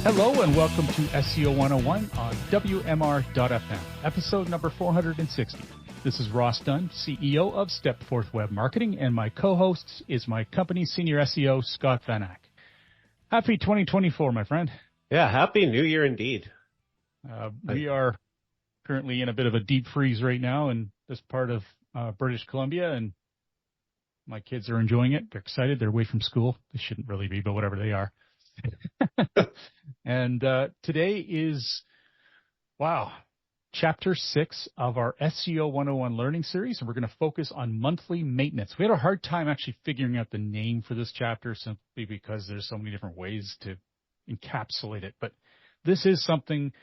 Hello and welcome to SEO 101 on WMR.FM, episode number 460. This is Ross Dunn, CEO of Stepforth Web Marketing, and my co-host is my company's senior SEO, Scott Van Ack. Happy 2024, my friend. Yeah, happy New Year indeed. We are currently in a bit of a deep freeze right now in this part of British Columbia, and my kids are enjoying it. They're excited. They're away from school. They shouldn't really be, but whatever they are. And today is, Chapter 6 of our SEO 101 learning series, and we're going to focus on monthly maintenance. We had a hard time actually figuring out the name for this chapter simply because there's so many different ways to encapsulate it. But this is something,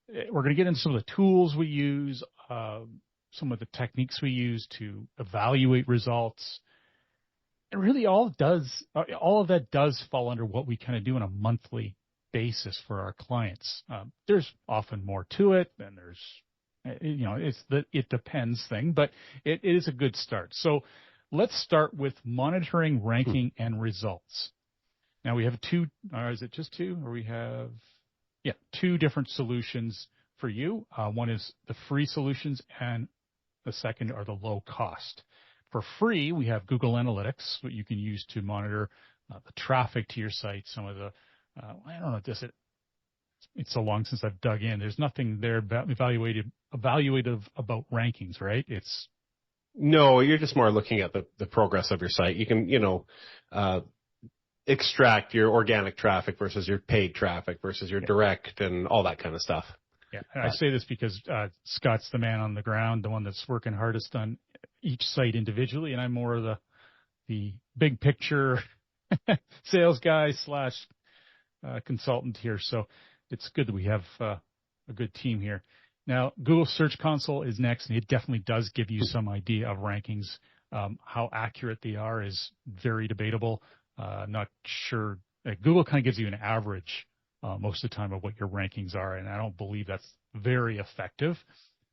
we're going to get into some of the tools we use, some of the techniques we use to evaluate results. And really all of that does fall under what we kind of do on a monthly basis for our clients. There's often more to it, and there's, it's the it depends thing, but it is a good start. So let's start with monitoring, ranking, and results. Now we have two, or is it just two? Or we have, two different solutions for you. One is the free solutions, and the second are the low cost. For free, we have Google Analytics, what you can use to monitor the traffic to your site. Some of the, it's so long since I've dug in. There's nothing there evaluative about rankings, right? No, you're just more looking at the progress of your site. You can, extract your organic traffic versus your paid traffic versus your direct and all that kind of stuff. Yeah, and I say this because Scott's the man on the ground, the one that's working hardest on each site individually, and I'm more of the big picture sales guy / consultant here. So it's good that we have a good team here. Now, Google Search Console is next, and it definitely does give you some idea of rankings. How accurate they are is very debatable. Not sure. Google kind of gives you an average most of the time of what your rankings are, and I don't believe that's very effective,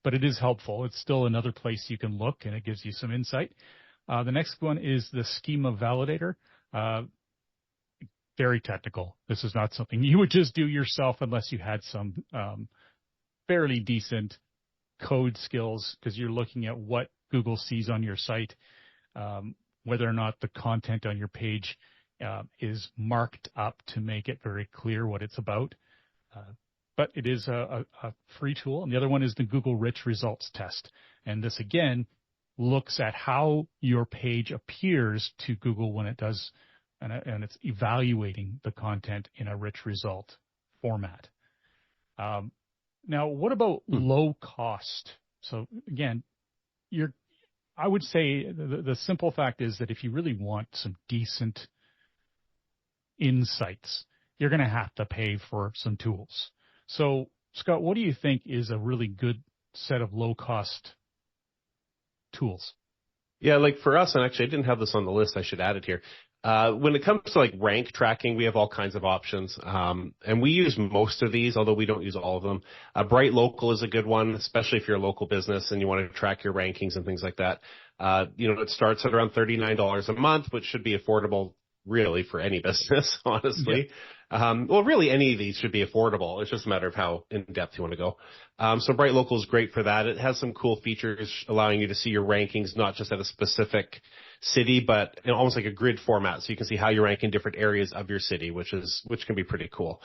but it is helpful. It's still another place you can look, and it gives you some insight. The next one is the Schema Validator. Very technical. This is not something you would just do yourself unless you had some fairly decent code skills, because you're looking at what Google sees on your site, whether or not the content on your page is marked up to make it very clear what it's about. But it is a free tool. And the other one is the Google Rich Results Test. And this, again, looks at how your page appears to Google when it does, and it's evaluating the content in a rich result format. Now, what about low cost? So, again, I would say the simple fact is that if you really want some decent insights, you're going to have to pay for some tools. So, Scott, what do you think is a really good set of low-cost tools? Yeah, like for us, and actually I didn't have this on the list, I should add it here. When it comes to like rank tracking, we have all kinds of options, and we use most of these, although we don't use all of them. Bright Local is a good one, especially if you're a local business and you want to track your rankings and things like that. It starts at around $39 a month, which should be affordable really for any business, honestly. Well, really any of these should be affordable. It's just a matter of how in-depth you want to go. So Bright Local is great for that. It has some cool features allowing you to see your rankings, not just at a specific city, but in almost like a grid format. So you can see how you rank in different areas of your city, which can be pretty cool.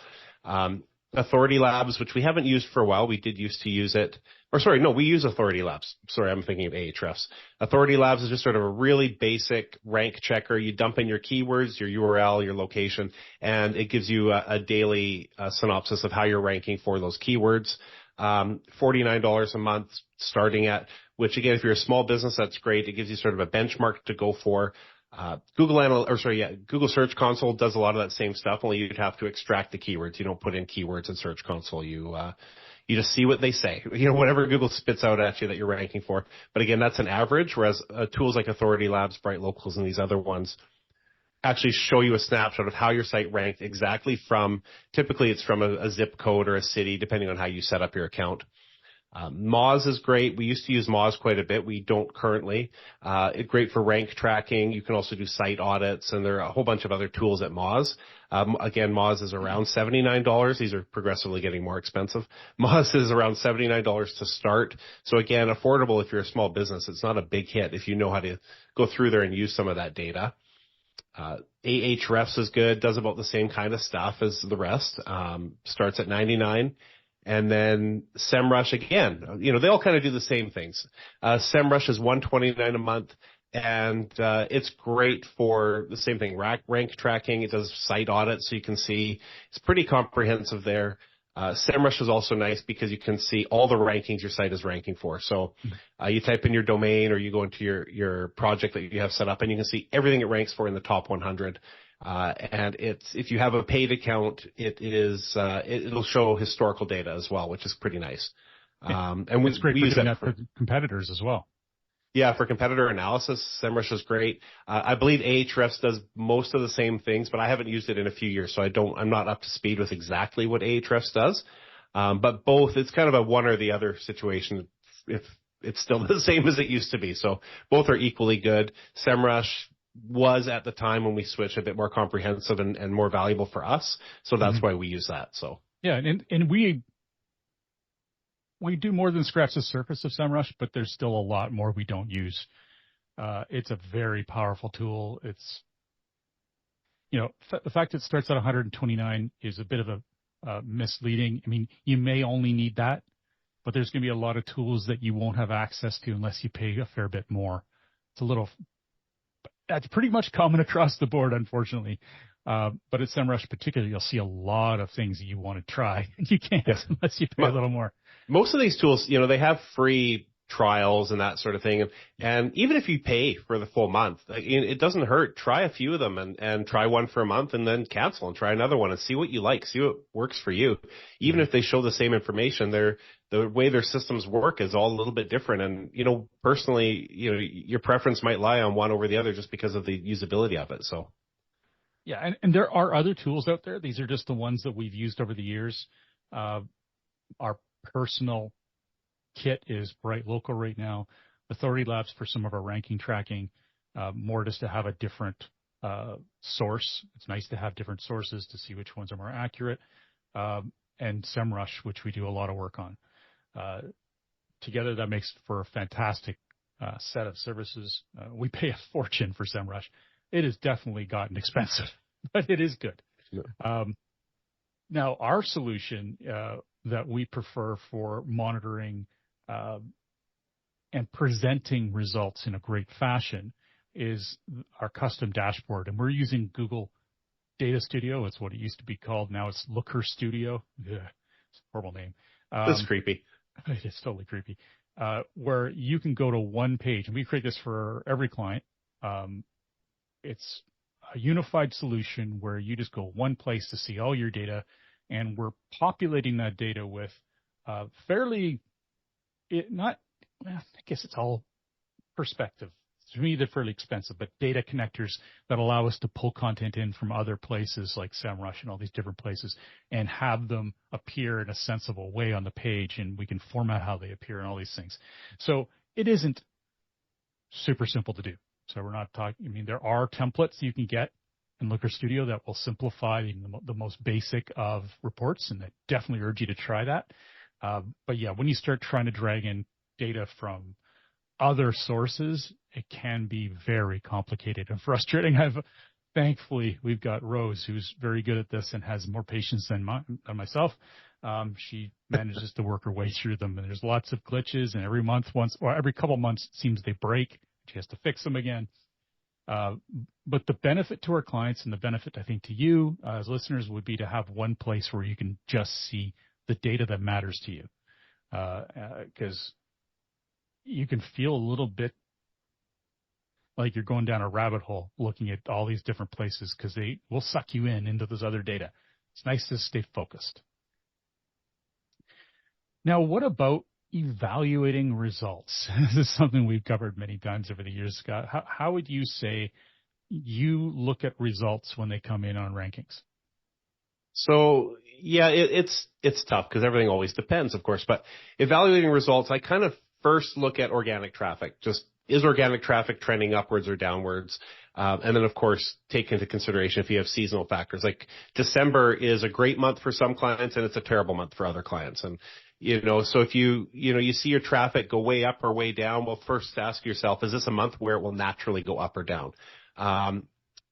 Authority Labs, which we haven't used for a while. We did used to use it. We use Authority Labs. Sorry, I'm thinking of Ahrefs. Authority Labs is just sort of a really basic rank checker. You dump in your keywords, your URL, your location, and it gives you a daily synopsis of how you're ranking for those keywords. $49 a month starting at, which again, if you're a small business, that's great. It gives you sort of a benchmark to go for. Google Search Console does a lot of that same stuff, only you'd have to extract the keywords. You don't put in keywords in Search Console. You just see what they say, whatever Google spits out at you that you're ranking for. But again, that's an average, whereas tools like Authority Labs, Bright Locals, and these other ones actually show you a snapshot of how your site ranked exactly typically it's from a zip code or a city, depending on how you set up your account. Moz is great. We used to use Moz quite a bit. We don't currently. It's great for rank tracking. You can also do site audits, and there are a whole bunch of other tools at Moz. Again, Moz is around $79. These are progressively getting more expensive. Moz is around $79 to start. So again, affordable if you're a small business. It's not a big hit if you know how to go through there and use some of that data. Ahrefs is good, does about the same kind of stuff as the rest. Starts at $99. And then SEMRush again, they all kind of do the same things. SEMRush is $129 a month, and it's great for the same thing, rank tracking. It does site audits, so you can see it's pretty comprehensive there. SEMRush is also nice because you can see all the rankings your site is ranking for. So you type in your domain or you go into your project that you have set up, and you can see everything it ranks for in the top 100. And if you have a paid account, it'll show historical data as well, which is pretty nice. And it's great for doing that for competitors as well. Yeah, for competitor analysis, SEMRush is great. I believe Ahrefs does most of the same things, but I haven't used it in a few years, so I'm not up to speed with exactly what Ahrefs does. But both, it's kind of a one or the other situation if it's still the same as it used to be. So both are equally good. SEMRush was at the time when we switched a bit more comprehensive and more valuable for us. So that's why we use that. So yeah, and we do more than scratch the surface of SEMRush, but there's still a lot more we don't use. It's a very powerful tool. It's, the fact it starts at 129 is a bit of a misleading. I mean, you may only need that, but there's going to be a lot of tools that you won't have access to unless you pay a fair bit more. That's pretty much common across the board, unfortunately. But at SEMRush particularly, you'll see a lot of things that you want to try, and you can't unless you pay a little more. Most of these tools, they have free trials and that sort of thing. And even if you pay for the full month, it doesn't hurt. Try a few of them and try one for a month and then cancel and try another one and see what you like, see what works for you. Even if they show the same information, the way their systems work is all a little bit different. And, personally, your preference might lie on one over the other just because of the usability of it. So. Yeah. And there are other tools out there. These are just the ones that we've used over the years. Our personal kit is Bright Local right now. Authority Labs for some of our ranking tracking, more just to have a different source. It's nice to have different sources to see which ones are more accurate. And SEMRush, which we do a lot of work on. Together, that makes for a fantastic set of services. We pay a fortune for SEMRush. It has definitely gotten expensive, but it is good. Yeah. Now, our solution that we prefer for monitoring and presenting results in a great fashion is our custom dashboard. And we're using Google Data Studio. It's what it used to be called. Now it's Looker Studio. Ugh, it's a horrible name. That's creepy. It's totally creepy. Where you can go to one page, and we create this for every client. It's a unified solution where you just go one place to see all your data, and we're populating that data with I guess it's all perspective. To me, they're fairly expensive, but data connectors that allow us to pull content in from other places like SEMRush and all these different places and have them appear in a sensible way on the page, and we can format how they appear and all these things. So it isn't super simple to do. So we're not talking, there are templates you can get in Looker Studio that will simplify the most basic of reports, and I definitely urge you to try that. But yeah, when you start trying to drag in data from other sources, it can be very complicated and frustrating. Thankfully, we've got Rose, who's very good at this and has more patience than myself. She manages to work her way through them, and there's lots of glitches, and every couple months, it seems they break. She has to fix them again. But the benefit to our clients and the benefit, I think, to you as listeners would be to have one place where you can just see the data that matters to you. Because you can feel a little bit like you're going down a rabbit hole looking at all these different places because they will suck you into this other data. It's nice to stay focused. Now, what about evaluating results? This is something we've covered many times over the years, Scott. How would you say you look at results when they come in on rankings? So yeah, it's tough because everything always depends, of course. But evaluating results, I kind of first look at organic traffic. Just is organic traffic trending upwards or downwards? And then, of course, take into consideration if you have seasonal factors. Like December is a great month for some clients, and it's a terrible month for other clients. And so if you see your traffic go way up or way down, well, first ask yourself, is this a month where it will naturally go up or down?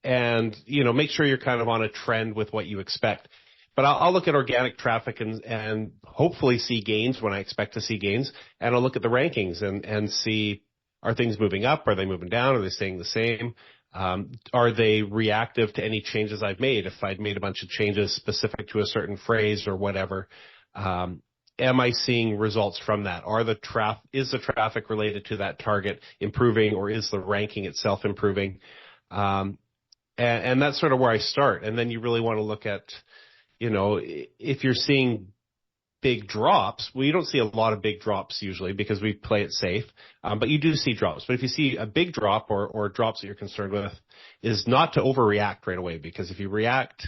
And make sure you're kind of on a trend with what you expect. But I'll look at organic traffic and hopefully see gains when I expect to see gains. And I'll look at the rankings and see, are things moving up? Are they moving down? Are they staying the same? Are they reactive to any changes I've made? If I'd made a bunch of changes specific to a certain phrase or whatever, am I seeing results from that? Is the traffic related to that target improving, or is the ranking itself improving? And that's sort of where I start. And then you really want to look at, if you're seeing big drops, well, you don't see a lot of big drops usually because we play it safe, but you do see drops. But if you see a big drop or drops that you're concerned with, is not to overreact right away, because if you react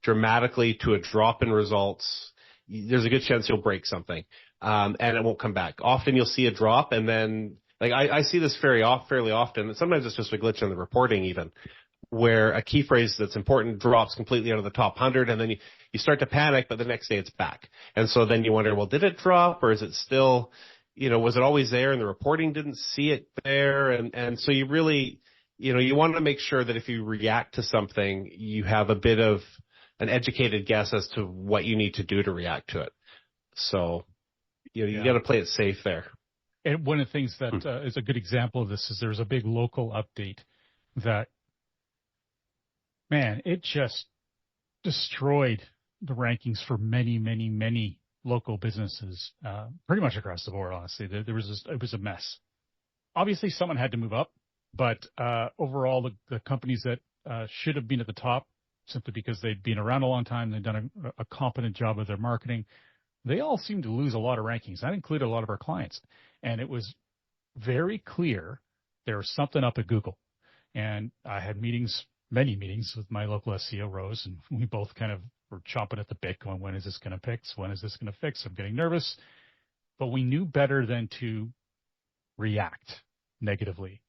dramatically to a drop in results, there's a good chance you'll break something, and it won't come back. Often you'll see a drop, and then I see this fairly often, and sometimes it's just a glitch in the reporting even, where a key phrase that's important drops completely out of the top 100, and then you start to panic, but the next day it's back. And so then you wonder, well, did it drop, or is it still, was it always there and the reporting didn't see it there? And so you really, you want to make sure that if you react to something, you have a bit of an educated guess as to what you need to do to react to it. So, you got to play it safe there. And one of the things that is a good example of this is there's a big local update that, man, it just destroyed the rankings for many, many, many local businesses, pretty much across the board, honestly. It was a mess. Obviously, someone had to move up, but overall, the companies that should have been at the top, simply because they'd been around a long time, they'd done a competent job of their marketing, they all seemed to lose a lot of rankings. That included a lot of our clients. And it was very clear there was something up at Google. And I had many meetings with my local SEO, Rose, and we both kind of were chomping at the bit going, when is this going to fix? When is this going to fix? I'm getting nervous. But we knew better than to react negatively.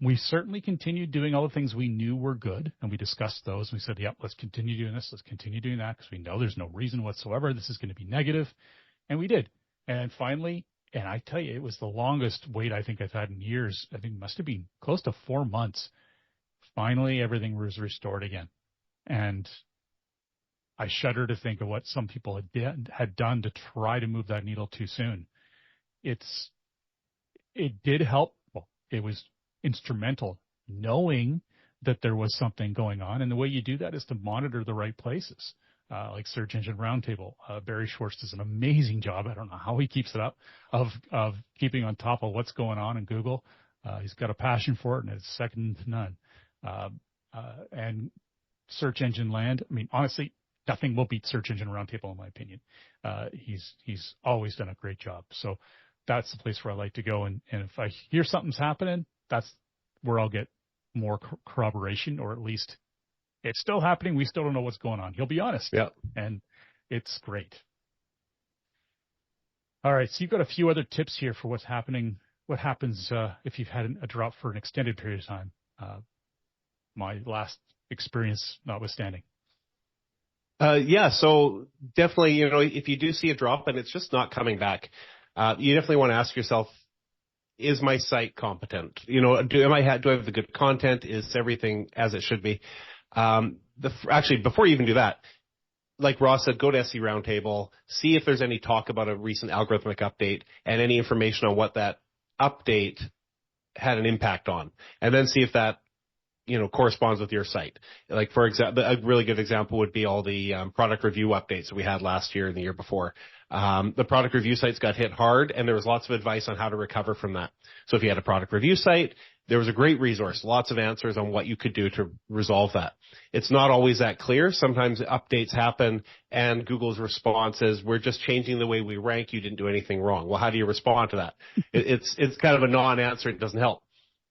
We certainly continued doing all the things we knew were good, and we discussed those. We said, yep, let's continue doing this. Let's continue doing that, because we know there's no reason whatsoever this is going to be negative. And we did. And finally, and I tell you, it was the longest wait I think I've had in years. I think it must have been close to 4 months. Finally, everything was restored again. And I shudder to think of what some people had done to try to move that needle too soon. It did help. Well, it was instrumental knowing that there was something going on. And the way you do that is to monitor the right places, like Search Engine Roundtable. Barry Schwartz does an amazing job. I don't know how he keeps it up of keeping on top of what's going on in Google. He's got a passion for it, and it's second to none. And Search Engine Land, I mean, honestly, nothing will beat Search Engine Roundtable in my opinion. He's always done a great job. So that's the place where I like to go. And if I hear something's happening, that's where I'll get more corroboration, or at least it's still happening. We still don't know what's going on. He'll be honest. Yeah. And it's great. All right. So you've got a few other tips here for what's happening. What happens if you've had a drop for an extended period of time? My last experience notwithstanding. So definitely, if you do see a drop and it's just not coming back, you definitely want to ask yourself, is my site competent? Do I have the good content? Is everything as it should be? Actually, before you even do that, like Ross said, go to SE Roundtable, see if there's any talk about a recent algorithmic update and any information on what that update had an impact on, and then see if that corresponds with your site. Like, for example, a really good example would be all the product review updates that we had last year and the year before. The product review sites got hit hard, and there was lots of advice on how to recover from that. So if you had a product review site, there was a great resource, lots of answers on what you could do to resolve that. It's not always that clear. Sometimes updates happen, and Google's response is, we're just changing the way we rank. You didn't do anything wrong. Well, how do you respond to that? It's kind of a non-answer. It doesn't help.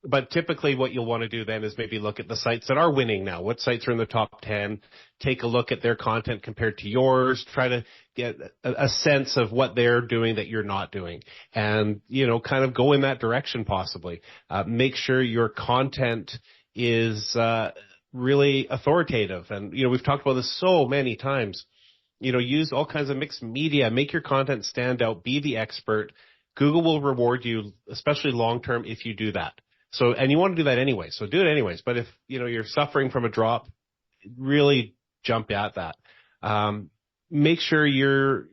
But typically what you'll want to do then is maybe look at the sites that are winning now. What sites are in the top 10? Take a look at their content compared to yours. Try to get a sense of what they're doing that you're not doing. And, kind of go in that direction possibly. Make sure your content is really authoritative. And, we've talked about this so many times. Use all kinds of mixed media. Make your content stand out. Be the expert. Google will reward you, especially long term, if you do that. So, and you want to do that anyway, so do it anyways. But if, you're suffering from a drop, really jump at that. Make sure your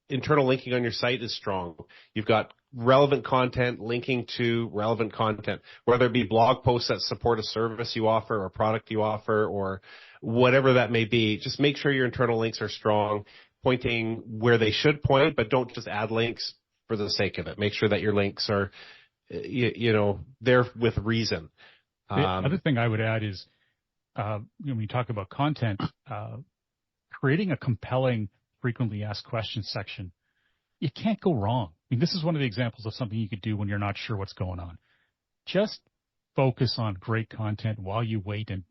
internal linking on your site is strong. You've got relevant content linking to relevant content, whether it be blog posts that support a service you offer or a product you offer or whatever that may be. Just make sure your internal links are strong, pointing where they should point, but don't just add links for the sake of it. Make sure that your links are there with reason. The other thing I would add is, when you talk about content, creating a compelling frequently asked questions section, you can't go wrong. I mean, this is one of the examples of something you could do when you're not sure what's going on. Just focus on great content while you wait and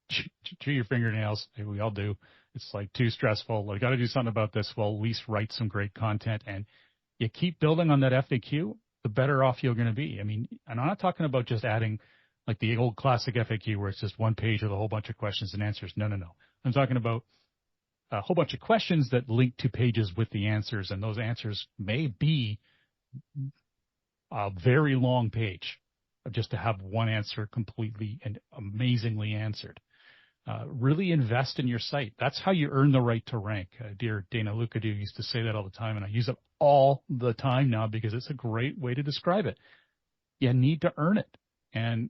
chew your fingernails. We all do. It's like too stressful. I got to do something about this. Well, at least write some great content, and you keep building on that FAQ, the better off you're going to be. I mean, and I'm not talking about just adding like the old classic FAQ where it's just one page with a whole bunch of questions and answers. No. I'm talking about a whole bunch of questions that link to pages with the answers, and those answers may be a very long page just to have one answer completely and amazingly answered. Really invest in your site. That's how you earn the right to rank. Dear Dana Lucadou used to say that all the time, and I use it all the time now because it's a great way to describe it. You need to earn it. And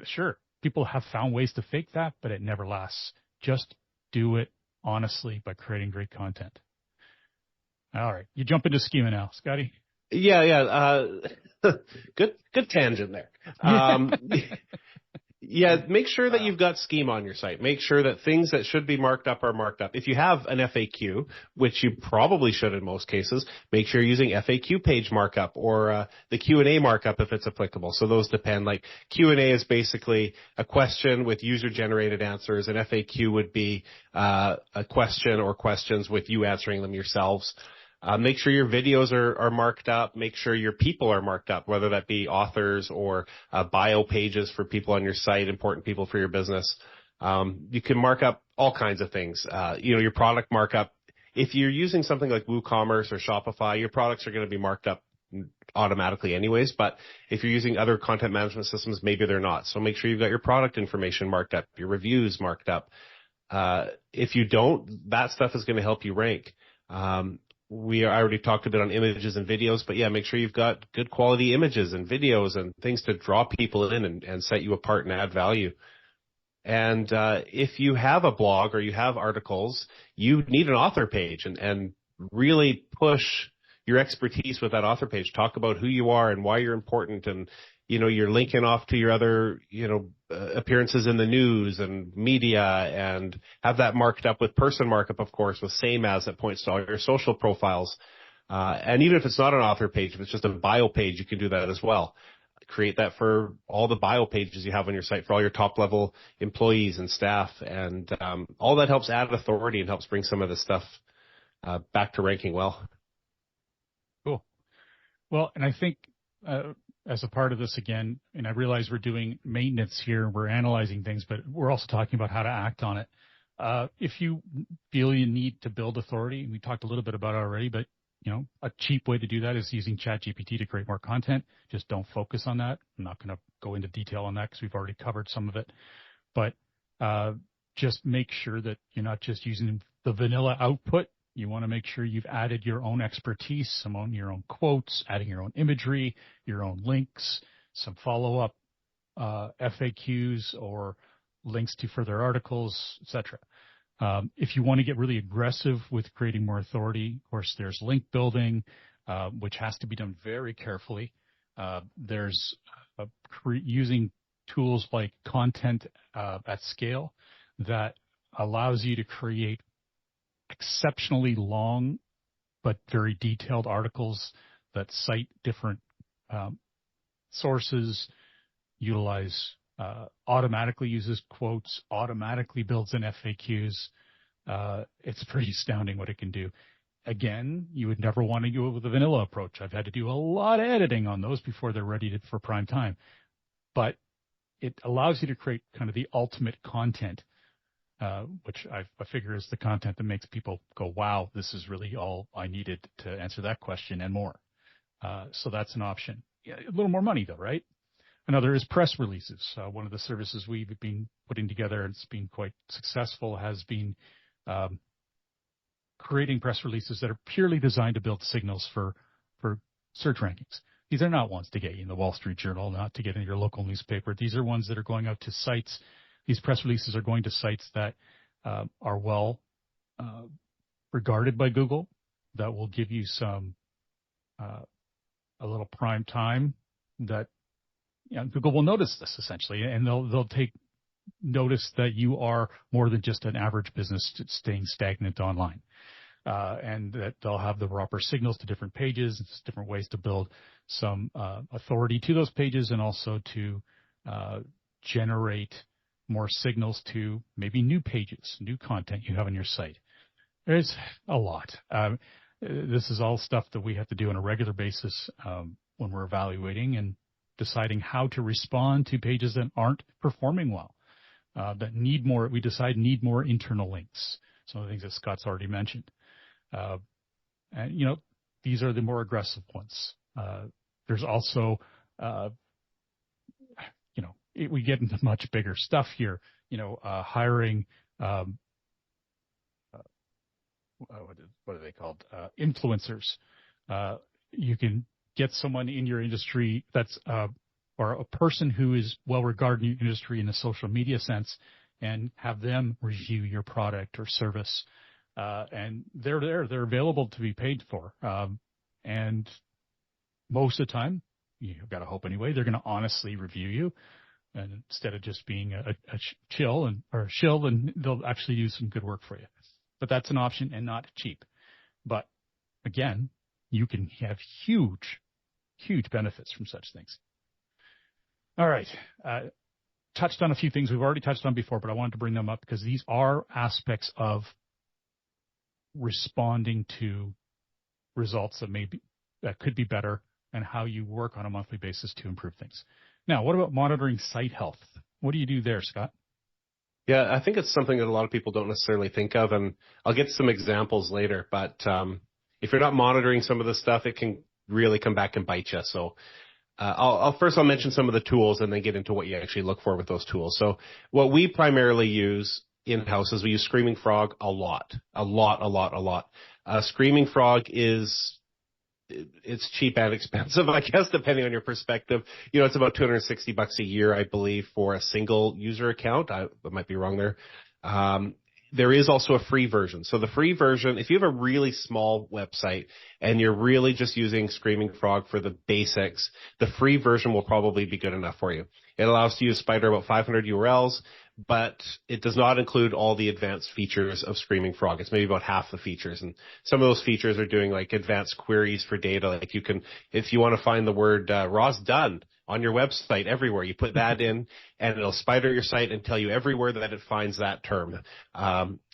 sure, people have found ways to fake that, but it never lasts. Just do it honestly by creating great content. All right. You jump into schema now, Scotty. Yeah. Good tangent there. Yeah, make sure that you've got schema on your site. Make sure that things that should be marked up are marked up. If you have an FAQ, which you probably should in most cases, make sure you're using FAQ page markup or the Q&A markup if it's applicable. So those depend. Like Q&A is basically a question with user-generated answers, and FAQ would be a question or questions with you answering them yourselves. Make sure your videos are marked up. Make sure your people are marked up, whether that be authors or bio pages for people on your site, important people for your business. You can mark up all kinds of things. Your product markup. If you're using something like WooCommerce or Shopify, your products are going to be marked up automatically anyways. But if you're using other content management systems, maybe they're not. So make sure you've got your product information marked up, your reviews marked up. If you don't, that stuff is going to help you rank. I already talked a bit on images and videos, but yeah, make sure you've got good quality images and videos and things to draw people in and set you apart and add value. And if you have a blog or you have articles, you need an author page and really push your expertise with that author page. Talk about who you are and why you're important, and you're linking off to your other appearances in the news and media, and have that marked up with person markup, of course, with same as that points to all your social profiles. And even if it's not an author page, if it's just a bio page, you can do that as well. Create that for all the bio pages you have on your site for all your top level employees and staff, and all that helps add authority and helps bring some of this stuff back to ranking well. Cool. Well, and I think as a part of this again, and I realize we're doing maintenance here, we're analyzing things, but we're also talking about how to act on it. If you feel you need to build authority, we talked a little bit about it already, but a cheap way to do that is using ChatGPT to create more content. Just don't focus on that. I'm not going to go into detail on that because we've already covered some of it, but just make sure that you're not just using the vanilla output. You want to make sure you've added your own expertise, your own quotes, adding your own imagery, your own links, some follow-up FAQs or links to further articles, etc. If you want to get really aggressive with creating more authority, of course, there's link building, which has to be done very carefully. There's using tools like Content at Scale that allows you to create exceptionally long but very detailed articles that cite different sources, automatically uses quotes, automatically builds in FAQs. It's pretty astounding what it can do. Again, you would never want to go with the vanilla approach. I've had to do a lot of editing on those before they're ready for prime time. But it allows you to create kind of the ultimate content, which I figure is the content that makes people go, wow, this is really all I needed to answer that question and more. So that's an option. Yeah, a little more money though, right? Another is press releases. One of the services we've been putting together, and it's been quite successful, has been creating press releases that are purely designed to build signals for search rankings. These are not ones to get you in the Wall Street Journal, not to get in your local newspaper. These are ones that are going out to sites. These press releases are going to sites that are well regarded by Google, that will give you some a little prime time that Google will notice this essentially, and they'll take notice that you are more than just an average business staying stagnant online. And that they'll have the proper signals to different pages, different ways to build some authority to those pages, and also to generate more signals to maybe new pages, new content you have on your site. There's a lot. This is all stuff that we have to do on a regular basis when we're evaluating and deciding how to respond to pages that aren't performing well, that need more. We decide need more internal links. Some of the things that Scott's already mentioned. And, these are the more aggressive ones. There's also, we get into much bigger stuff here, hiring, what are they called? Influencers. You can get someone in your industry that's, or a person who is well regarded in your industry in a social media sense, and have them review your product or service. And they're available to be paid for. And most of the time, you've got to hope anyway, they're going to honestly review you, and instead of just being a shill, and they'll actually do some good work for you. But that's an option and not cheap. But again, you can have huge benefits from such things. All right. Touched on a few things we've already touched on before, but I wanted to bring them up because these are aspects of responding to results that could be better, and how you work on a monthly basis to improve things. Now, what about monitoring site health? What do you do there, Scott? Yeah, I think it's something that a lot of people don't necessarily think of, and I'll get some examples later. But if you're not monitoring some of this stuff, it can really come back and bite you. So I'll mention some of the tools and then get into what you actually look for with those tools. So what we primarily use in-house is we use Screaming Frog a lot. Screaming Frog it's cheap and expensive, I guess, depending on your perspective. It's about $260 a year, I believe, for a single user account. I might be wrong there. There is also a free version. So the free version, if you have a really small website and you're really just using Screaming Frog for the basics, the free version will probably be good enough for you. It allows you to use Spider about 500 URLs, but it does not include all the advanced features of Screaming Frog. It's maybe about half the features. And some of those features are doing like advanced queries for data. Like you can, if you want to find the word Ross Dunn on your website everywhere, you put that in and it'll spider your site and tell you everywhere that it finds that term.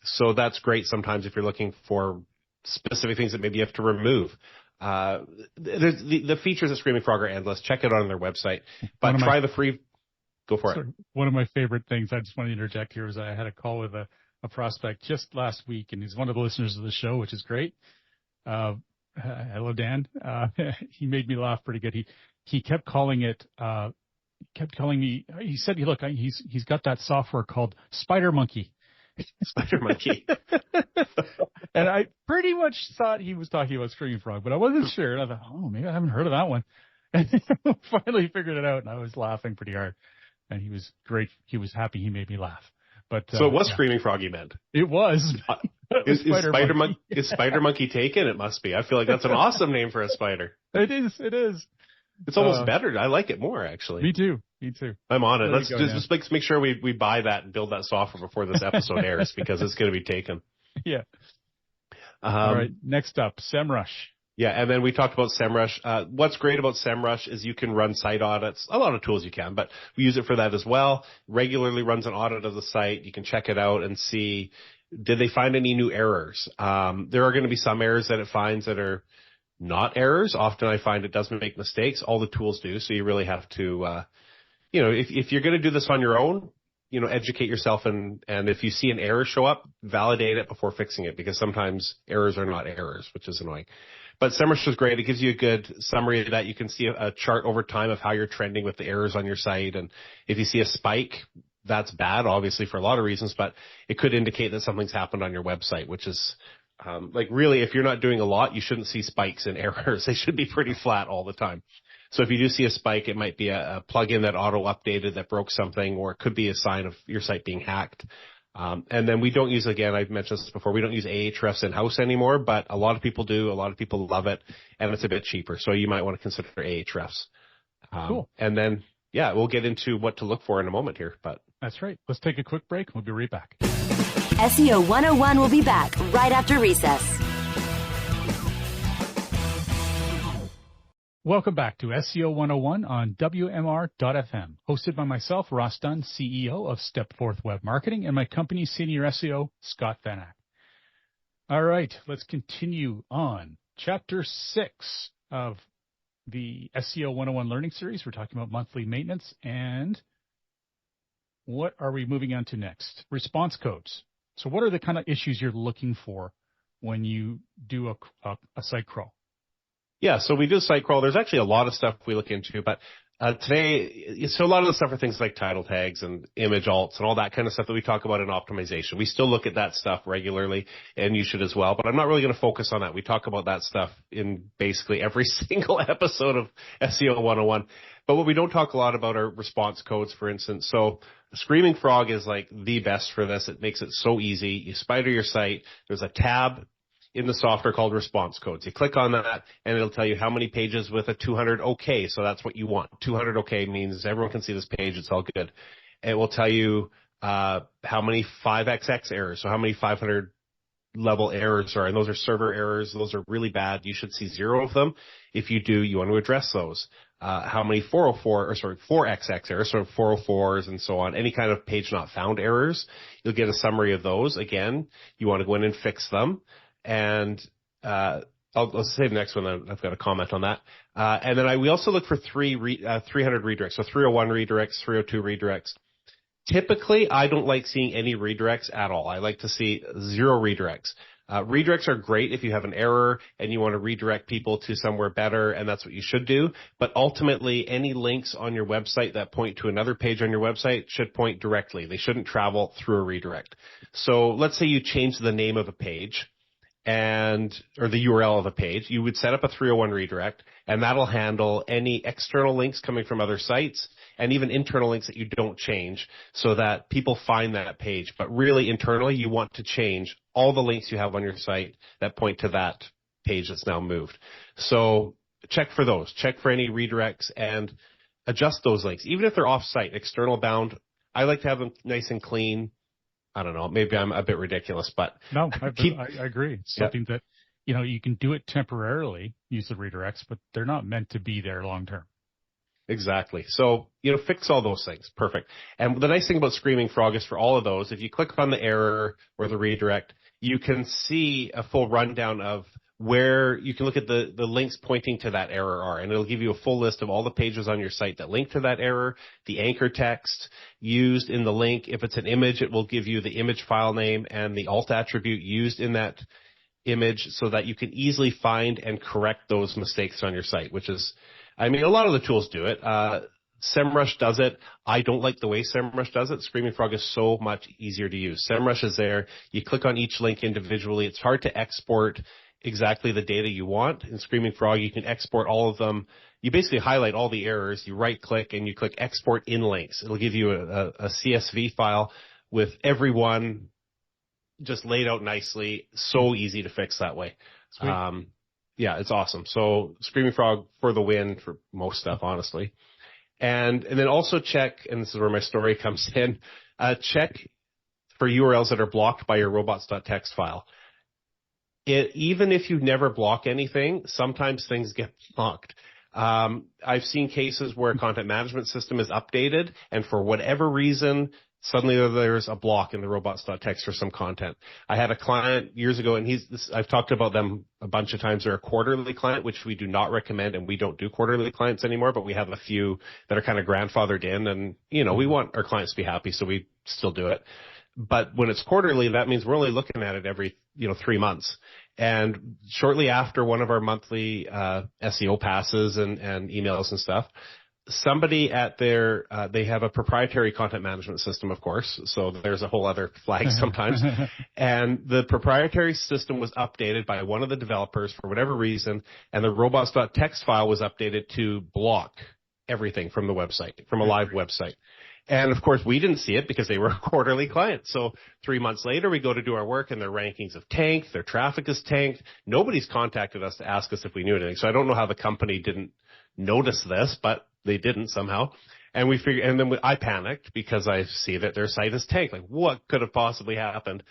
So that's great sometimes if you're looking for specific things that maybe you have to remove. The features of Screaming Frog are endless. Check it out on their website, but try the free. Go for it. One of my favorite things, I just want to interject here, was I had a call with a prospect just last week, and he's one of the listeners of the show, which is great. Hello, Dan. He made me laugh pretty good. He kept calling it, kept telling me, he said, look, he's got that software called Spider Monkey. Spider Monkey. And I pretty much thought he was talking about Screaming Frog, but I wasn't sure. And I thought, oh, maybe I haven't heard of that one. And finally figured it out, and I was laughing pretty hard. And he was great. He was happy he made me laugh. But so it was Screaming Frog you meant? It was. Is Spider Monkey taken? It must be. I feel like that's an awesome name for a spider. It is. It's almost better. I like it more, actually. Me too. I'm on it. Let's just make sure we buy that and build that software before this episode airs, because it's going to be taken. Yeah. All right. Next up, SEMRush. Yeah, and then we talked about SEMRush. What's great about SEMRush is you can run site audits. A lot of tools you can, but we use it for that as well. Regularly runs an audit of the site. You can check it out and see, did they find any new errors? There are going to be some errors that it finds that are not errors. Often I find it doesn't make mistakes. All the tools do. So you really have to, if you're going to do this on your own, educate yourself, and if you see an error show up, validate it before fixing it, because sometimes errors are not errors, which is annoying. But SEMrush is great. It gives you a good summary of that. You can see a chart over time of how you're trending with the errors on your site. And if you see a spike, that's bad, obviously, for a lot of reasons, but it could indicate that something's happened on your website, which is really, if you're not doing a lot, you shouldn't see spikes and errors. They should be pretty flat all the time. So if you do see a spike, it might be a plugin that auto-updated that broke something, or it could be a sign of your site being hacked. And then we don't use, again, I've mentioned this before, we don't use Ahrefs in-house anymore, but a lot of people do. A lot of people love it, and it's a bit cheaper. So you might want to consider Ahrefs. Cool. And then, we'll get into what to look for in a moment here. But that's right. Let's take a quick break. We'll be right back. SEO 101 will be back right after recess. Welcome back to SEO 101 on WMR.FM, hosted by myself, Ross Dunn, CEO of Stepforth Web Marketing, and my company's senior SEO, Scott Van Ack. All right, let's continue on. Chapter 6 of the SEO 101 learning series. We're talking about monthly maintenance, and what are we moving on to next? Response codes. So what are the kind of issues you're looking for when you do a site crawl? Yeah, so we do site crawl. There's actually a lot of stuff we look into, but today, so a lot of the stuff are things like title tags and image alts and all that kind of stuff that we talk about in optimization. We still look at that stuff regularly, and you should as well, but I'm not really going to focus on that. We talk about that stuff in basically every single episode of SEO 101. But what we don't talk a lot about are response codes, for instance. So Screaming Frog is like the best for this. It makes it so easy. You spider your site. There's a tab in the software called response codes. You click on that, and it'll tell you how many pages with a 200 OK. So that's what you want. 200 OK means everyone can see this page. It's all good. It will tell you how many 5XX errors, so how many 500 level errors are, and those are server errors. Those are really bad. You should see 0 of them. If you do, you want to address those. How many 4XX errors, so 404s and so on, any kind of page not found errors. You'll get a summary of those. Again, you want to go in and fix them. And I'll save the next one. I've got a comment on that. And then we also look for 300 redirects. So 301 redirects, 302 redirects. Typically, I don't like seeing any redirects at all. I like to see 0 redirects. Redirects are great if you have an error and you want to redirect people to somewhere better, and that's what you should do. But ultimately, any links on your website that point to another page on your website should point directly. They shouldn't travel through a redirect. So let's say you change the name of a page, or the URL of a page. You would set up a 301 redirect, and that'll handle any external links coming from other sites and even internal links that you don't change, so that people find that page. But really, internally, you want to change all the links you have on your site that point to that page that's now moved. So check for those. Check for any redirects and adjust those links, even if they're off-site, external bound. I like to have them nice and clean. I don't know. Maybe I'm a bit ridiculous, but no, I agree. It's something that, you can do it temporarily, use the redirects, but they're not meant to be there long term. Exactly. So, fix all those things. Perfect. And the nice thing about Screaming Frog is for all of those, if you click on the error or the redirect, you can see a full rundown of where you can look at the links pointing to that error are, and it'll give you a full list of all the pages on your site that link to that error, the anchor text used in the link. If it's an image, it will give you the image file name and the alt attribute used in that image, so that you can easily find and correct those mistakes on your site, which is, a lot of the tools do it. SEMRush does it. I don't like the way SEMRush does it. Screaming Frog is so much easier to use. SEMRush is there. You click on each link individually. It's hard to export exactly the data you want. In Screaming Frog, you can export all of them. You basically highlight all the errors. You right click and you click export in links. It'll give you a CSV file with every one just laid out nicely. So easy to fix that way. Sweet. Yeah, it's awesome. So Screaming Frog for the win for most stuff, honestly. And then also check, and this is where my story comes in, check for URLs that are blocked by your robots.txt file. Even if you never block anything, sometimes things get blocked. I've seen cases where a content management system is updated, and for whatever reason, suddenly there's a block in the robots.txt for some content. I had a client years ago, and I've talked about them a bunch of times. They're a quarterly client, which we do not recommend, and we don't do quarterly clients anymore, but we have a few that are kind of grandfathered in, and, we want our clients to be happy, so we still do it. But when it's quarterly, that means we're only looking at it every, 3 months. And shortly after one of our monthly SEO passes and emails and stuff, somebody at they have a proprietary content management system, of course. So there's a whole other flag sometimes. And the proprietary system was updated by one of the developers for whatever reason. And the robots.txt file was updated to block everything from the website, from a live website. And of course, we didn't see it because they were a quarterly client. So 3 months later, we go to do our work and their rankings have tanked. Their traffic has tanked. Nobody's contacted us to ask us if we knew anything. So I don't know how the company didn't notice this, but they didn't somehow. And I panicked because I see that their site is tanked. Like, what could have possibly happened?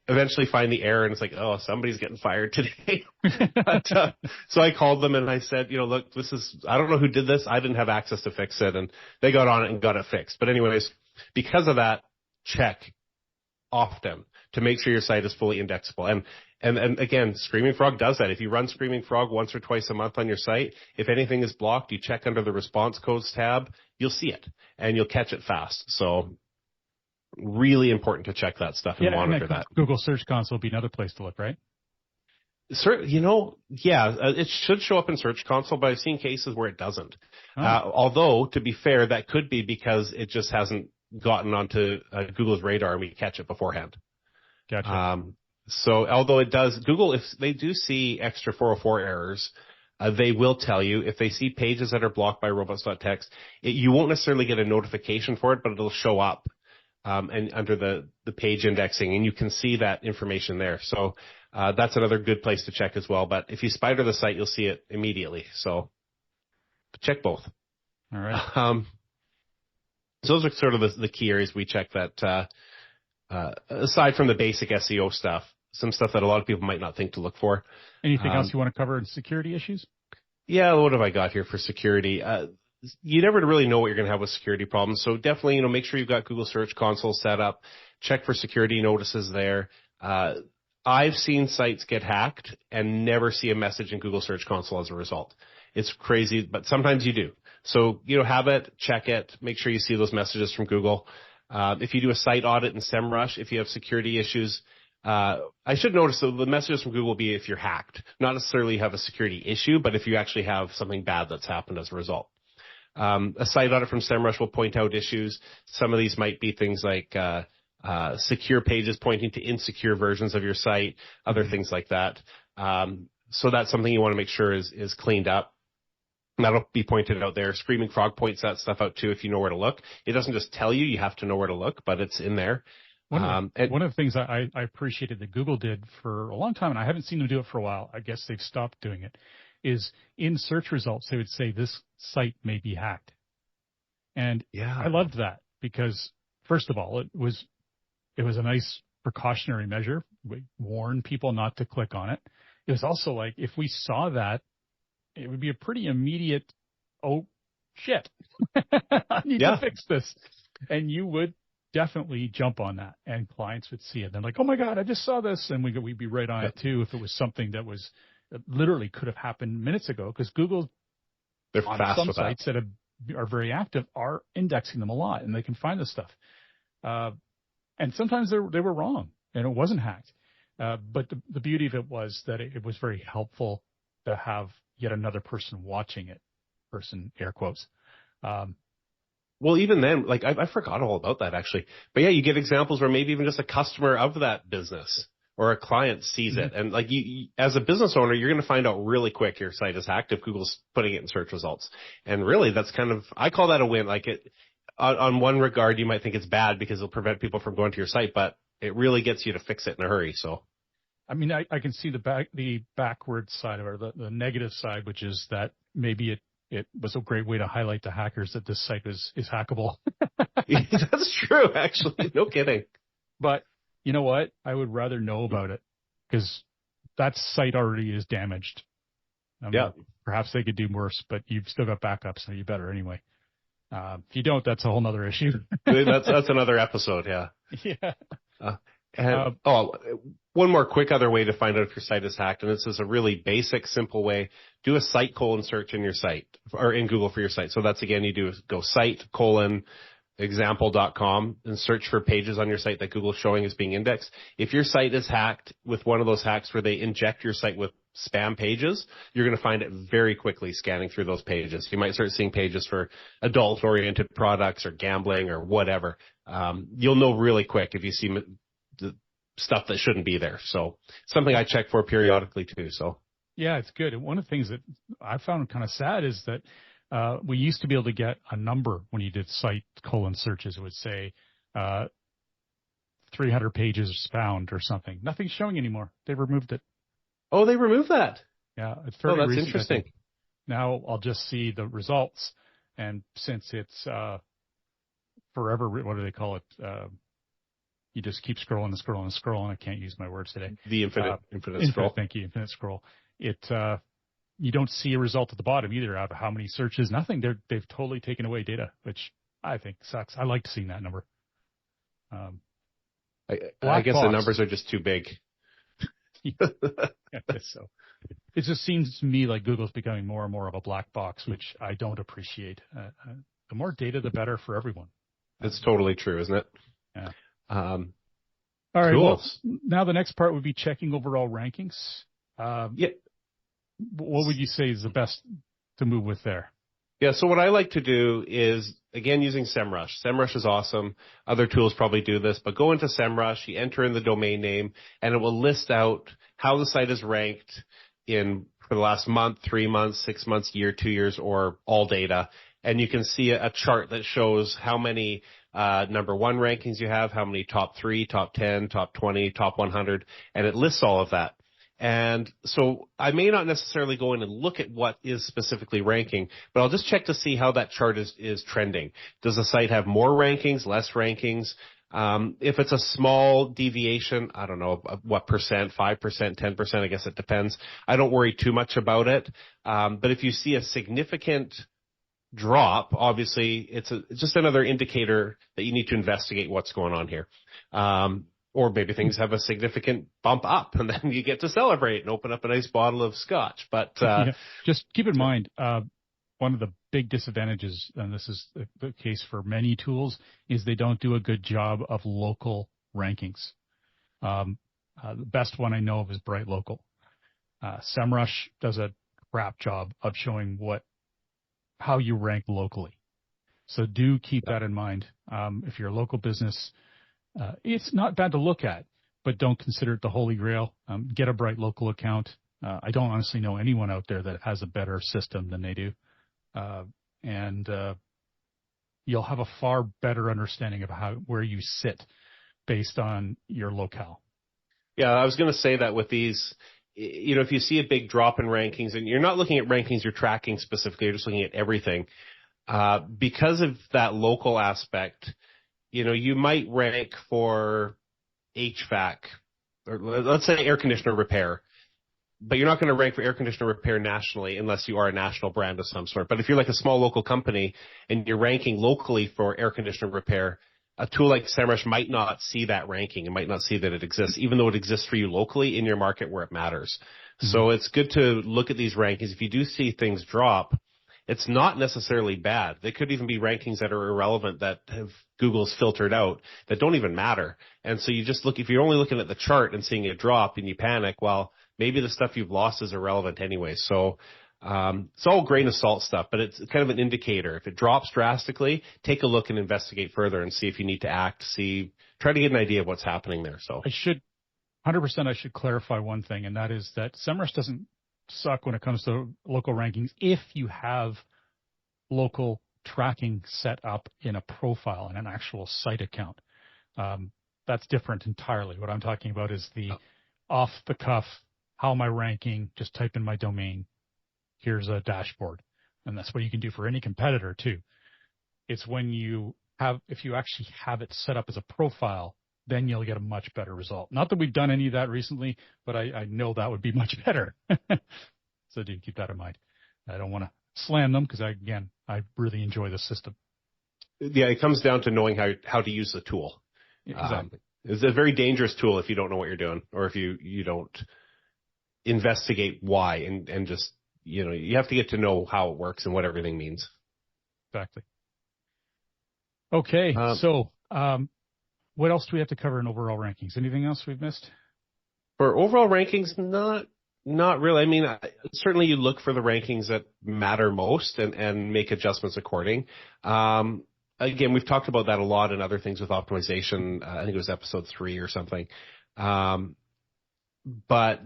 Eventually find the error, and it's like, oh, somebody's getting fired today. So I called them and I said, look, I don't know who did this. I didn't have access to fix it. And they got on it and got it fixed. But anyways, because of that, check often to make sure your site is fully indexable. And again, Screaming Frog does that. If you run Screaming Frog once or twice a month on your site, if anything is blocked, you check under the response codes tab, you'll see it and you'll catch it fast. So really important to check that stuff and monitor that. Google Search Console would be another place to look, right? It should show up in Search Console, but I've seen cases where it doesn't. Although, to be fair, that could be because it just hasn't gotten onto Google's radar and we catch it beforehand. Gotcha. So although it does, Google, if they do see extra 404 errors, they will tell you. If they see pages that are blocked by robots.txt, you won't necessarily get a notification for it, but it'll show up. And under the page indexing, and you can see that information there. So that's another good place to check as well. But if you spider the site, you'll see it immediately. So check both. All right. So those are sort of the key areas we check that, aside from the basic SEO stuff, some stuff that a lot of people might not think to look for. Anything else you want to cover in security issues? Yeah, what have I got here for security? You never really know what you're going to have with security problems. So definitely, make sure you've got Google Search Console set up. Check for security notices there. I've seen sites get hacked and never see a message in Google Search Console as a result. It's crazy, but sometimes you do. So, have it, check it, make sure you see those messages from Google. If you do a site audit in SEMRush, if you have security issues, I should notice that the messages from Google will be if you're hacked, not necessarily have a security issue, but if you actually have something bad that's happened as a result. A site audit from SEMRush will point out issues. Some of these might be things like secure pages pointing to insecure versions of your site, other things like that. So that's something you want to make sure is cleaned up. And that'll be pointed out there. Screaming Frog points that stuff out too if you know where to look. It doesn't just tell you, you have to know where to look, but it's in there. One of the things I appreciated that Google did for a long time, and I haven't seen them do it for a while, I guess they've stopped doing it, is in search results, they would say this site may be hacked. And I loved that because, first of all, it was a nice precautionary measure. We warn people not to click on it. It was also like, if we saw that, it would be a pretty immediate, oh, shit, I need to fix this. And you would definitely jump on that, and clients would see it. They're like, oh, my God, I just saw this. And we'd be right on it, too, if it was something that literally could have happened minutes ago, because Google, they're on fast some with sites that are very active, are indexing them a lot, and they can find this stuff. And sometimes they were wrong, and it wasn't hacked. But the beauty of it was that it was very helpful to have yet another person watching it, person, air quotes. Well, even then, like I forgot all about that actually. But yeah, you get examples where maybe even just a customer of that business or a client sees it. And like you as a business owner, you're going to find out really quick your site is hacked if Google's putting it in search results. And really, that's I call that a win. Like on one regard, you might think it's bad because it'll prevent people from going to your site, but it really gets you to fix it in a hurry. So, I mean, I can see the backward side of it, the negative side, which is that maybe it was a great way to highlight to hackers that this site is hackable. That's true, actually. No kidding. But you know what? I would rather know about it, because that site already is damaged. Yeah. Perhaps they could do worse, but you've still got backup, so you better anyway. If you don't, that's a whole nother issue. that's another episode. Yeah. Yeah. One more quick other way to find out if your site is hacked, and this is a really basic, simple way. Do a site : search in your site or in Google for your site. So that's, again, you do go site : example.com and search for pages on your site that Google's showing as being indexed. If your site is hacked with one of those hacks where they inject your site with spam pages, you're going to find it very quickly scanning through those pages. You might start seeing pages for adult-oriented products or gambling or whatever. You'll know really quick if you see the stuff that shouldn't be there. So something I check for periodically too. So yeah, it's good. And one of the things that I found kind of sad is that we used to be able to get a number when you did site : searches. It would say 300 pages found or something. Nothing's showing anymore. They removed it. Oh, they removed that? Yeah, it's fairly that's recent, interesting. Now I'll just see the results, and since it's forever, what do they call it? You just keep scrolling and scrolling and scrolling. I can't use my words today. The infinite scroll. Thank you, infinite scroll. You don't see a result at the bottom either out of how many searches. Nothing. They've totally taken away data, which I think sucks. I liked seeing that number. I guess the numbers are just too big. I guess so. It just seems to me like Google's becoming more and more of a black box, which I don't appreciate. The more data, the better for everyone. It's totally true, isn't it? Yeah. All right. Cool. Well, now the next part would be checking overall rankings. Yeah. What would you say is the best to move with there? Yeah, so what I like to do is, again, using SEMRush. SEMRush is awesome. Other tools probably do this, but go into SEMRush, you enter in the domain name, and it will list out how the site is ranked for the last month, 3 months, 6 months, year, 2 years, or all data. And you can see a chart that shows how many number one rankings you have, how many top 3, top 10, top 20, top 100, and it lists all of that. And so I may not necessarily go in and look at what is specifically ranking, but I'll just check to see how that chart is trending. Does the site have more rankings, less rankings? If it's a small deviation, I don't know what percent, 5%, 10%, I guess it depends. I don't worry too much about it. But if you see a significant drop, obviously it's just another indicator that you need to investigate what's going on here. Or maybe things have a significant bump up, and then you get to celebrate and open up a nice bottle of scotch. But just keep in mind, one of the big disadvantages, and this is the case for many tools, is they don't do a good job of local rankings. The best one I know of is Bright Local. SEMrush does a crap job of showing how you rank locally. So do keep that in mind. If you're a local business, it's not bad to look at, but don't consider it the holy grail. Get a Bright Local account. I don't honestly know anyone out there that has a better system than they do. And you'll have a far better understanding of where you sit based on your locale. Yeah, I was going to say that with these, if you see a big drop in rankings, and you're not looking at rankings you're tracking specifically, you're just looking at everything, because of that local aspect, you might rank for HVAC, or let's say air conditioner repair, but you're not going to rank for air conditioner repair nationally unless you are a national brand of some sort. But if you're like a small local company and you're ranking locally for air conditioner repair, a tool like SEMrush might not see that ranking. It might not see that it exists, even though it exists for you locally in your market where it matters. Mm-hmm. So it's good to look at these rankings. If you do see things drop, it's not necessarily bad. They could even be rankings that are irrelevant that have Google's filtered out that don't even matter. And so you just look, if you're only looking at the chart and seeing it drop and you panic, well, maybe the stuff you've lost is irrelevant anyway. So it's all grain of salt stuff, but it's kind of an indicator. If it drops drastically, take a look and investigate further and see if you need to act, try to get an idea of what's happening there. So 100% I should clarify one thing, and that is that SEMrush doesn't suck when it comes to local rankings if you have local tracking set up in a profile in an actual site account. That's different entirely. What I'm talking about is the off the cuff, how am I ranking? Just type in my domain. Here's a dashboard. And that's what you can do for any competitor too. It's when if you actually have it set up as a profile then you'll get a much better result. Not that we've done any of that recently, but I know that would be much better. So do keep that in mind. I don't want to slam them because, I really enjoy the system. Yeah, it comes down to knowing how to use the tool. Exactly. It's a very dangerous tool if you don't know what you're doing, or if you don't investigate why, and just, you have to get to know how it works and what everything means. Exactly. Okay. What else do we have to cover in overall rankings? Anything else we've missed? For overall rankings, not really. I mean, certainly you look for the rankings that matter most and make adjustments according. Again, we've talked about that a lot in other things with optimization. I think it was episode 3 or something. But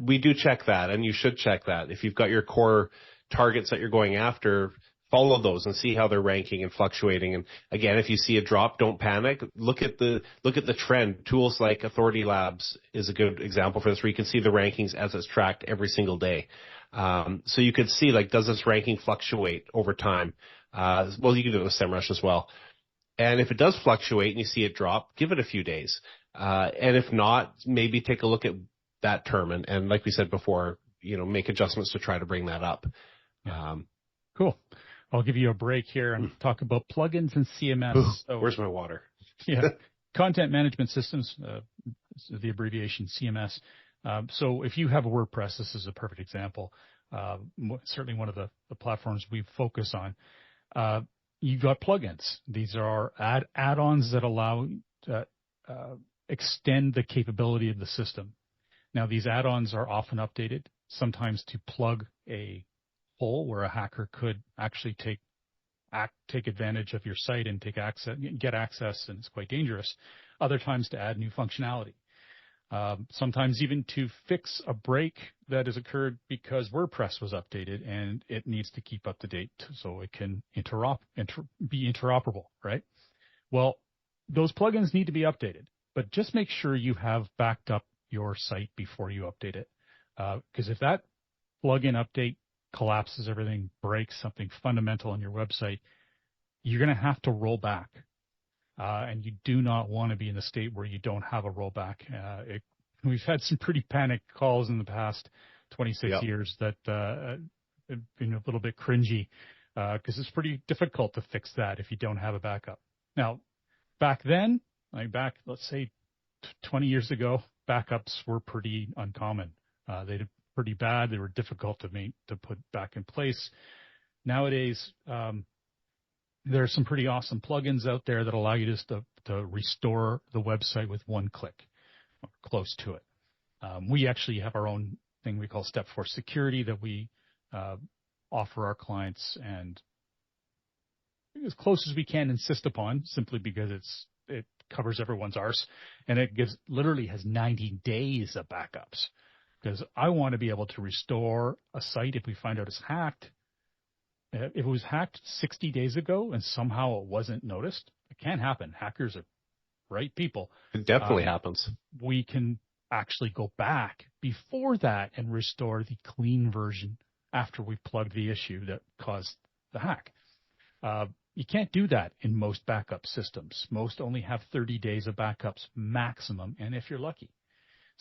we do check that, and you should check that. If you've got your core targets that you're going after, follow those and see how they're ranking and fluctuating. And again, if you see a drop, don't panic. Look at the trend. Tools like Authority Labs is a good example for this, where you can see the rankings as it's tracked every single day. So you could see, like, does this ranking fluctuate over time? Well, you can do it with SEMRush as well. And if it does fluctuate and you see it drop, give it a few days. And if not, maybe take a look at that term and like we said before, make adjustments to try to bring that up. Cool. I'll give you a break here and talk about plugins and CMS. Where's my water? Yeah. Content management systems, the abbreviation CMS. So if you have a WordPress, this is a perfect example. Certainly one of the platforms we focus on. You've got plugins. These are add-ons that allow extend the capability of the system. Now, these add-ons are often updated, sometimes to plug a hole where a hacker could actually take advantage of your site and get access, and it's quite dangerous. Other times to add new functionality. Sometimes even to fix a break that has occurred because WordPress was updated and it needs to keep up to date so it can be interoperable, right? Well, those plugins need to be updated, but just make sure you have backed up your site before you update it. Because if that plugin update collapses everything, breaks something fundamental on your website, you're going to have to roll back. And you do not want to be in the state where you don't have a rollback. We've had some pretty panicked calls in the past 26 years that have been a little bit cringy because it's pretty difficult to fix that if you don't have a backup. Now, back then, let's say 20 years ago, backups were pretty uncommon. They did pretty bad. They were difficult to put back in place. Nowadays, there are some pretty awesome plugins out there that allow you just to restore the website with one click, or close to it. We actually have our own thing we call Step 4 Security that we offer our clients, and as close as we can insist upon, simply because it covers everyone's arse, and it literally has 90 days of backups. Because I want to be able to restore a site if we find out it's hacked. If it was hacked 60 days ago and somehow it wasn't noticed, it can't happen. Hackers are right people. It definitely happens. We can actually go back before that and restore the clean version after we've plugged the issue that caused the hack. You can't do that in most backup systems. Most only have 30 days of backups maximum, and if you're lucky.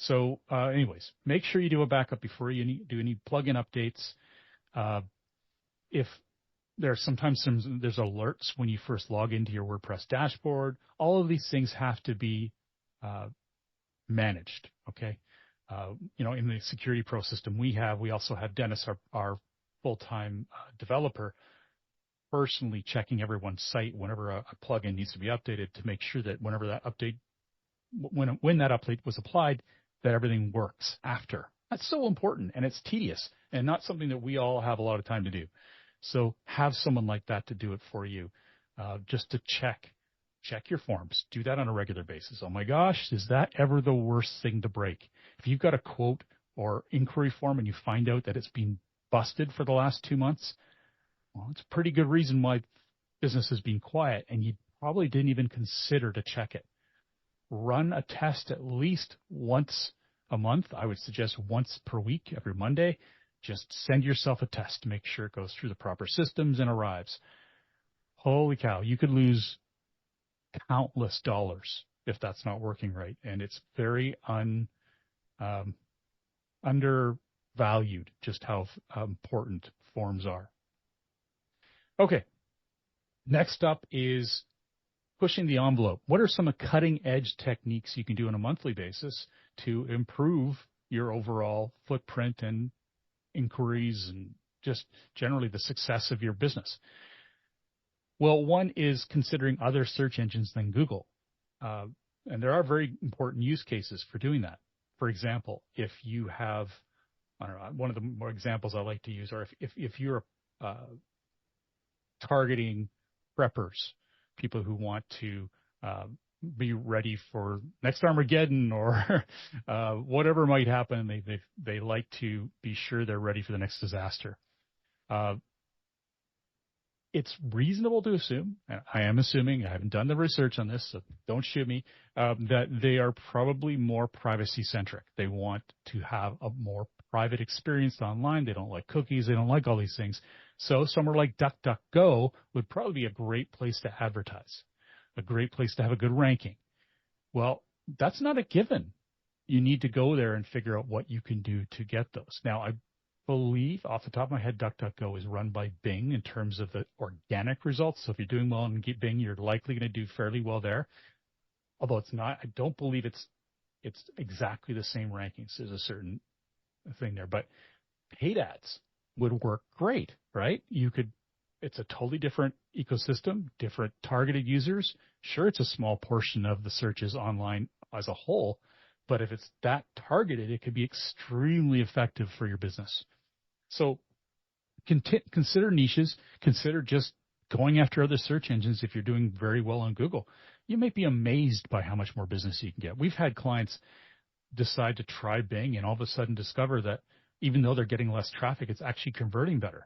So anyways, make sure you do a backup before you do any plugin updates. If there's alerts when you first log into your WordPress dashboard, all of these things have to be managed. Okay. In the Security Pro system we also have Dennis, our full-time developer, personally checking everyone's site whenever a plugin needs to be updated to make sure that whenever that update, when that update was applied, that everything works after. That's so important, and it's tedious and not something that we all have a lot of time to do. So have someone like that to do it for you, just to check your forms. Do that on a regular basis. Oh my gosh, is that ever the worst thing to break? If you've got a quote or inquiry form and you find out that it's been busted for the last 2 months, well, it's a pretty good reason why business has been quiet, and you probably didn't even consider to check it. Run a test at least once a month. I would suggest once per week, every Monday. Just send yourself a test to make sure it goes through the proper systems and arrives. Holy cow, you could lose countless dollars if that's not working right. And it's very undervalued just how important forms are. Okay. Next up is pushing the envelope. What are some cutting edge techniques you can do on a monthly basis to improve your overall footprint and inquiries and just generally the success of your business? Well, one is considering other search engines than Google. And there are very important use cases for doing that. For example, if you have, I don't know, one of the more examples I like to use are if you're targeting preppers, people who want to be ready for next Armageddon or whatever might happen. They like to be sure they're ready for the next disaster. It's reasonable to assume, and I am assuming, I haven't done the research on this, so don't shoot me, that they are probably more privacy centric. They want to have a more private experience online. They don't like cookies. They don't like all these things. So somewhere like DuckDuckGo would probably be a great place to advertise, a great place to have a good ranking. Well, that's not a given. You need to go there and figure out what you can do to get those. Now, I believe off the top of my head, DuckDuckGo is run by Bing in terms of the organic results. So if you're doing well in Bing, you're likely going to do fairly well there. Although it's not, I don't believe it's exactly the same rankings. There's a certain thing there, but paid ads would work great, right? It's a totally different ecosystem, different targeted users. Sure, it's a small portion of the searches online as a whole, but if it's that targeted, it could be extremely effective for your business. So consider niches, consider just going after other search engines. If you're doing very well on Google, you may be amazed by how much more business you can get. We've had clients decide to try Bing and all of a sudden discover that even though they're getting less traffic, it's actually converting better.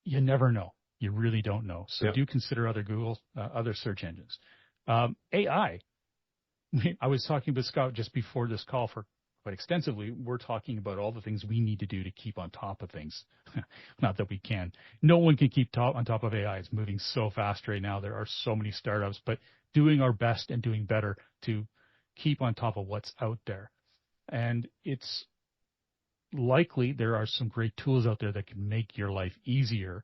You never know. You really don't know. So do consider other search engines. AI. I was talking with Scott just before this call for quite extensively. We're talking about all the things we need to do to keep on top of things. Not that we can. No one can keep on top of AI. It's moving so fast right now. There are so many startups, but doing our best and doing better to keep on top of what's out there. And it's likely there are some great tools out there that can make your life easier,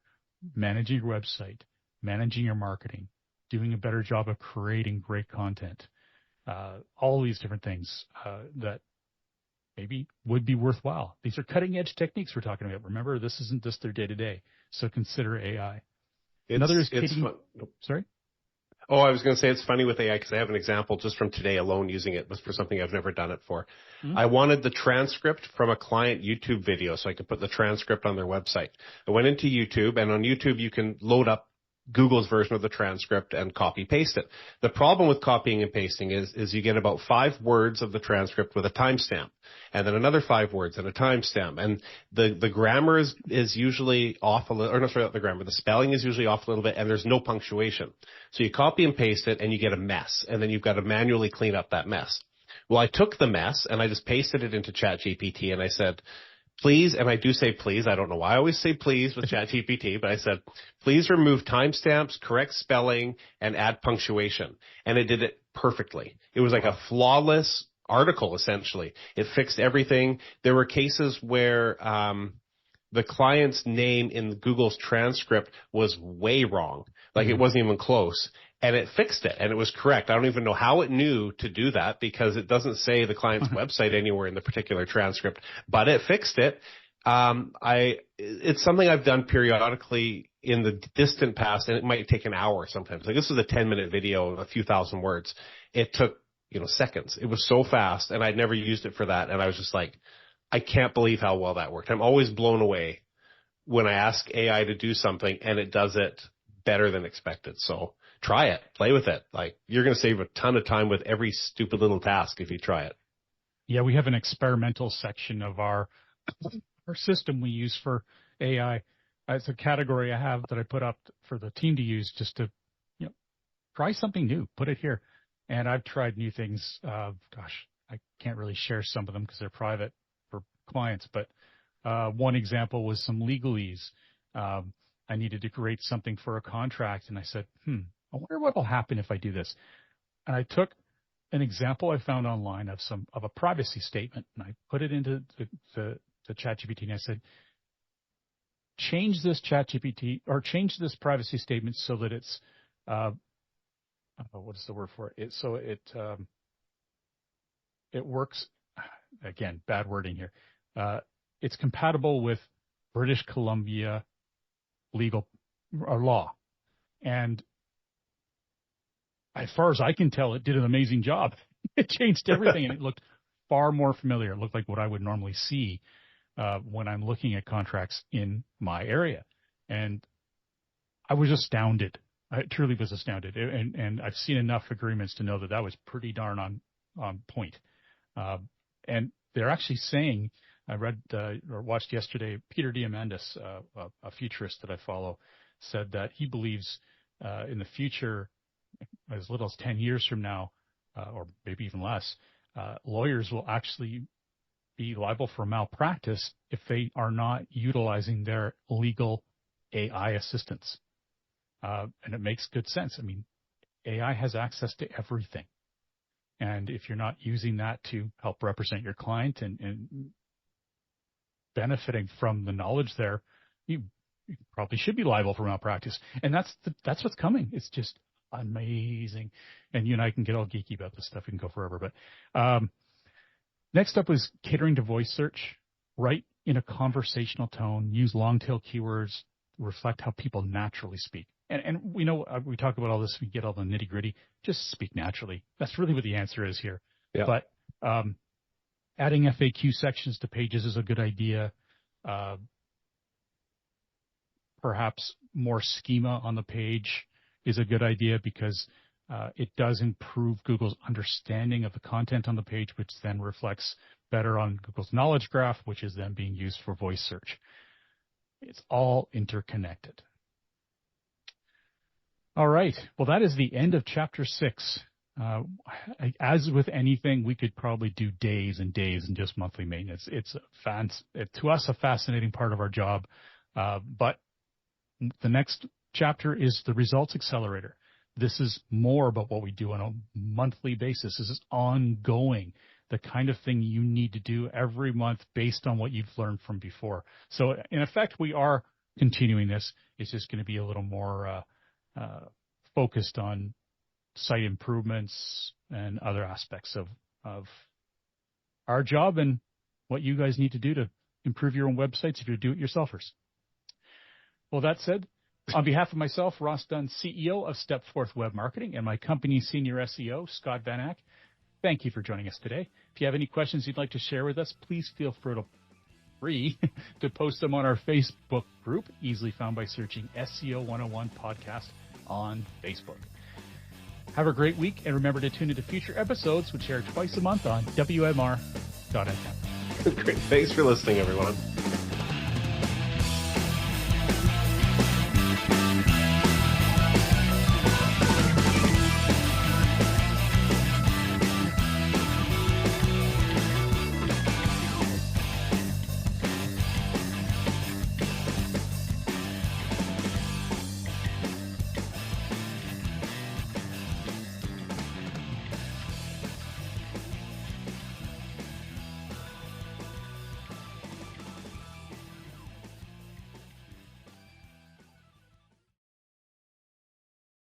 managing your website, managing your marketing, doing a better job of creating great content. All these different things that maybe would be worthwhile. These are cutting edge techniques we're talking about. Remember, this isn't just their day to day. So consider AI. Another is sorry? Oh, I was going to say it's funny with AI because I have an example just from today alone using it was for something I've never done it for. Mm-hmm. I wanted the transcript from a client YouTube video so I could put the transcript on their website. I went into YouTube, and on YouTube you can load up Google's version of the transcript and copy paste it. The problem with copying and pasting is you get about 5 words of the transcript with a timestamp, and then another 5 words and a timestamp. And the grammar is usually off a little, or not sorry, not the grammar, the spelling is usually off a little bit, and there's no punctuation. So you copy and paste it and you get a mess, and then you've got to manually clean up that mess. Well, I took the mess and I just pasted it into ChatGPT and I said, please, and I do say please, I don't know why I always say please with ChatGPT, but I said, please remove timestamps, correct spelling, and add punctuation. And it did it perfectly. It was like a flawless article, essentially. It fixed everything. There were cases where the client's name in Google's transcript was way wrong. Like it wasn't even close. And it fixed it, and it was correct. I don't even know how it knew to do that because it doesn't say the client's website anywhere in the particular transcript, but it fixed it. It's something I've done periodically in the distant past, and it might take an hour sometimes. Like this was a 10-minute video of a few thousand words. It took, seconds. It was so fast, and I'd never used it for that. And I was just like, I can't believe how well that worked. I'm always blown away when I ask AI to do something, and it does it better than expected. So try it, play with it. Like you're going to save a ton of time with every stupid little task if you try it. Yeah, we have an experimental section of our system we use for AI. It's a category I have that I put up for the team to use just to, try something new, put it here. And I've tried new things. I can't really share some of them because they're private for clients. But one example was some legalese. I needed to create something for a contract, and I said, I wonder what will happen if I do this. And I took an example I found online of a privacy statement, and I put it into the ChatGPT, and I said, change this ChatGPT, or change this privacy statement so that it's what is the word for it? It works. Again, bad wording here. It's compatible with British Columbia legal or law, and as far as I can tell, it did an amazing job. It changed everything, and it looked far more familiar. It looked like what I would normally see when I'm looking at contracts in my area. And I was astounded. I truly was astounded. And I've seen enough agreements to know that that was pretty darn on point. And they're actually saying, I read or watched yesterday, Peter Diamandis, a futurist that I follow, said that he believes in the future, as little as 10 years from now, or maybe even less, lawyers will actually be liable for malpractice if they are not utilizing their legal AI assistants. And it makes good sense. I mean, AI has access to everything. And if you're not using that to help represent your client and benefiting from the knowledge there, you probably should be liable for malpractice. And that's what's coming. It's just amazing. And you and I can get all geeky about this stuff. We can go forever. But next up was catering to voice search. Write in a conversational tone. Use long-tail keywords. Reflect how people naturally speak. And we know we talk about all this. We get all the nitty-gritty. Just speak naturally. That's really what the answer is here. Yeah. But adding FAQ sections to pages is a good idea. Perhaps more schema on the page is a good idea because it does improve Google's understanding of the content on the page, which then reflects better on Google's knowledge graph, which is then being used for voice search. It's all interconnected. All right. Well, that is the end of Chapter 6. As with anything, we could probably do days and days in just monthly maintenance. It's to us a fascinating part of our job. But the next chapter is the Results Accelerator. This is more about what we do on a monthly basis. This is ongoing, the kind of thing you need to do every month based on what you've learned from before. So in effect, we are continuing this. It's just going to be a little more focused on site improvements and other aspects of our job and what you guys need to do to improve your own websites if you're do-it-yourselfers. Well, that said, on behalf of myself, Ross Dunn, CEO of Stepforth Web Marketing, and my company's senior SEO, Scott Van Ack, thank you for joining us today. If you have any questions you'd like to share with us, please feel free to post them on our Facebook group, easily found by searching SEO 101 Podcast on Facebook. Have a great week, and remember to tune into future episodes, which air twice a month on WMR.fm. Great. Thanks for listening, everyone.